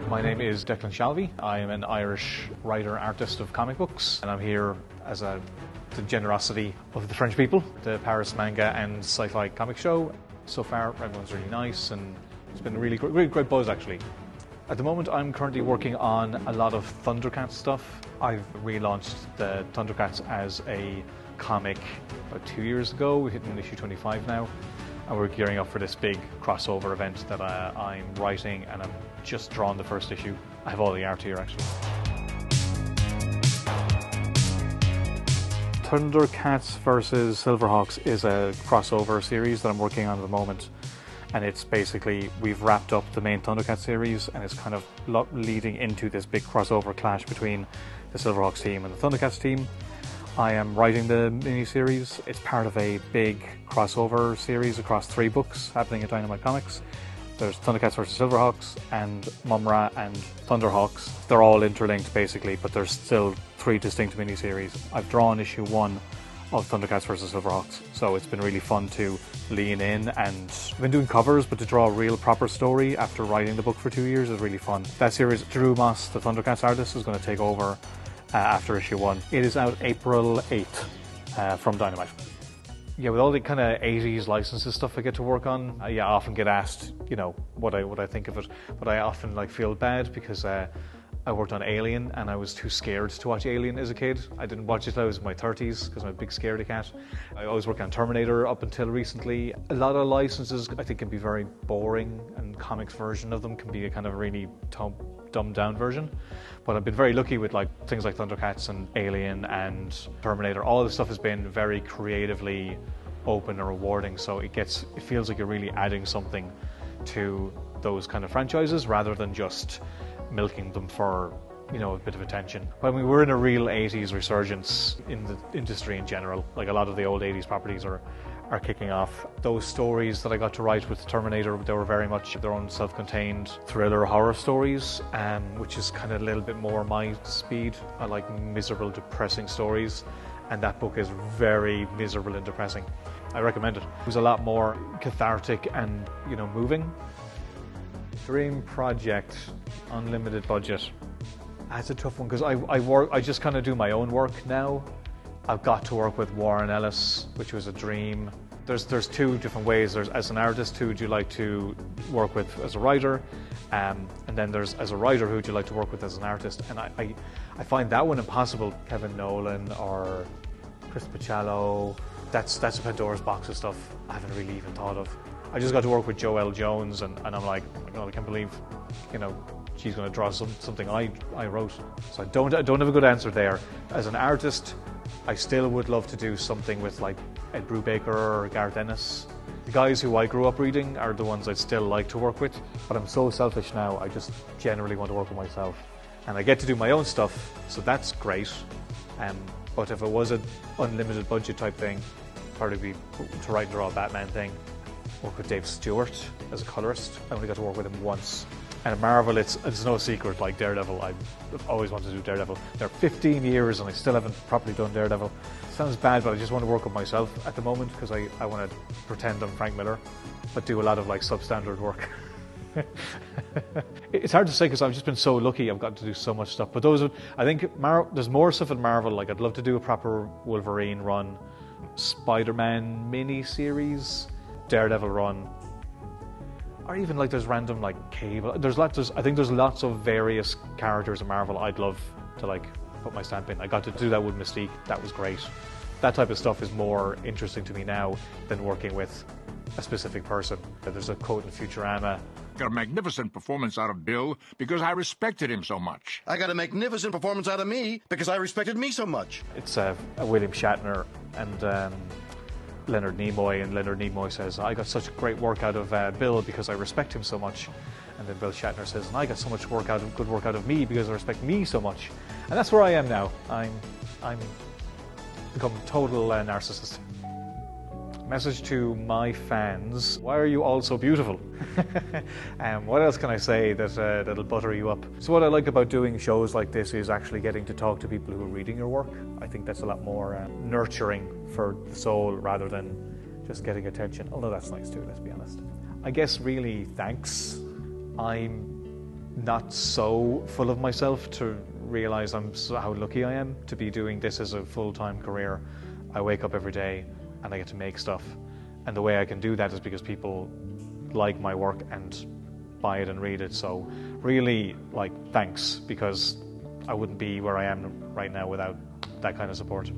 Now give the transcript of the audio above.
My name is Declan Shalvey. I am an Irish writer, artist of comic books, and I'm here as the generosity of the French people, the Paris Manga and Sci-Fi comic show. So far, everyone's really nice, and it's been a really great buzz, actually. At the moment, I'm currently working on a lot of Thundercats stuff. I've relaunched the Thundercats as a comic about 2 years ago. We're hitting issue 25 now, and we're gearing up for this big crossover event that I'm writing, and I'm just drawn the first issue. I have all the art here, actually. Thundercats versus Silverhawks is a crossover series that I'm working on at the moment, and it's basically, we've wrapped up the main Thundercats series, and it's kind of leading into this big crossover clash between the Silverhawks team and the Thundercats team. I am writing the mini-series. It's part of a big crossover series across 3 books happening at Dynamite Comics. There's Thundercats vs Silverhawks and Mumra and Thunderhawks. They're all interlinked basically, but there's still 3 distinct mini-series. I've drawn issue 1 of Thundercats vs Silverhawks, so it's been really fun to lean in, and I've been doing covers, but to draw a real proper story after writing the book for 2 years is really fun. That series, Drew Moss, the Thundercats artist, is going to take over after issue 1. It is out April 8th from Dynamite. Yeah, with all the kind of 80s licenses stuff I get to work on, I often get asked, what I think of it, but I often feel bad because I worked on Alien, and I was too scared to watch Alien as a kid. I didn't watch it till I was in my 30s because I'm a big scaredy cat. I always worked on Terminator up until recently. A lot of licenses I think can be very boring, and comics version of them can be a kind of really dumbed down version. But I've been very lucky with things like Thundercats and Alien and Terminator. All this stuff has been very creatively open and rewarding, so it feels like you're really adding something to those kind of franchises rather than just milking them for a bit of attention. I mean, we're in a real 80s resurgence in the industry in general. A lot of the old 80s properties are kicking off. Those stories that I got to write with Terminator, they were very much their own self-contained thriller horror stories, which is kind of a little bit more my speed. I like miserable, depressing stories, and that book is very miserable and depressing. I recommend it. It was a lot more cathartic and, moving. Dream project, unlimited budget. That's a tough one because I just kind of do my own work now. I've got to work with Warren Ellis, which was a dream. There's 2 different ways. There's as an artist, who would you like to work with as a writer, and then there's as a writer, who would you like to work with as an artist. And I find that one impossible. Kevin Nolan or Chris Picciallo. That's a Pandora's box of stuff I haven't really even thought of. I just got to work with Joelle Jones, and I'm like, oh my God, I can't believe, she's going to draw something I wrote. So I don't have a good answer there. As an artist, I still would love to do something with Ed Brubaker or Garth Ennis. The guys who I grew up reading are the ones I'd still like to work with, but I'm so selfish now, I just generally want to work with myself. And I get to do my own stuff, so that's great. But if it was an unlimited budget type thing, probably be to write and draw a Batman thing. Work with Dave Stewart as a colorist. I only got to work with him once. And at Marvel, it's no secret, like Daredevil, I've always wanted to do Daredevil. They're 15 years and I still haven't properly done Daredevil. Sounds bad, but I just want to work with myself at the moment because I want to pretend I'm Frank Miller, but do a lot of substandard work. It's hard to say because I've just been so lucky. I've got to do so much stuff. But I think there's more stuff in Marvel. I'd love to do a proper Wolverine run, Spider-Man mini-series, Daredevil run, or even there's random Cable. I think there's lots of various characters in Marvel I'd love to put my stamp in. I got to do that with Mystique. That was great. That type of stuff is more interesting to me now than working with a specific person. There's a quote in Futurama. Got a magnificent performance out of Bill because I respected him so much. I got a magnificent performance out of me because I respected me so much. It's a William Shatner and Leonard Nimoy, and Leonard Nimoy says, I got such great work out of Bill because I respect him so much. And then Bill Shatner says, and I got so much good work out of me because I respect me so much. And that's where I am now. I'm become a total narcissist. Message to my fans: why are you all so beautiful? What else can I say that'll butter you up? So what I like about doing shows like this is actually getting to talk to people who are reading your work. I think that's a lot more nurturing for the soul rather than just getting attention, although that's nice too, let's be honest. I guess really thanks. I'm not so full of myself to realize how lucky I am to be doing this as a full-time career. I wake up every day and I get to make stuff, and the way I can do that is because people like my work and buy it and read it. So really, like, thanks, because I wouldn't be where I am right now without that kind of support.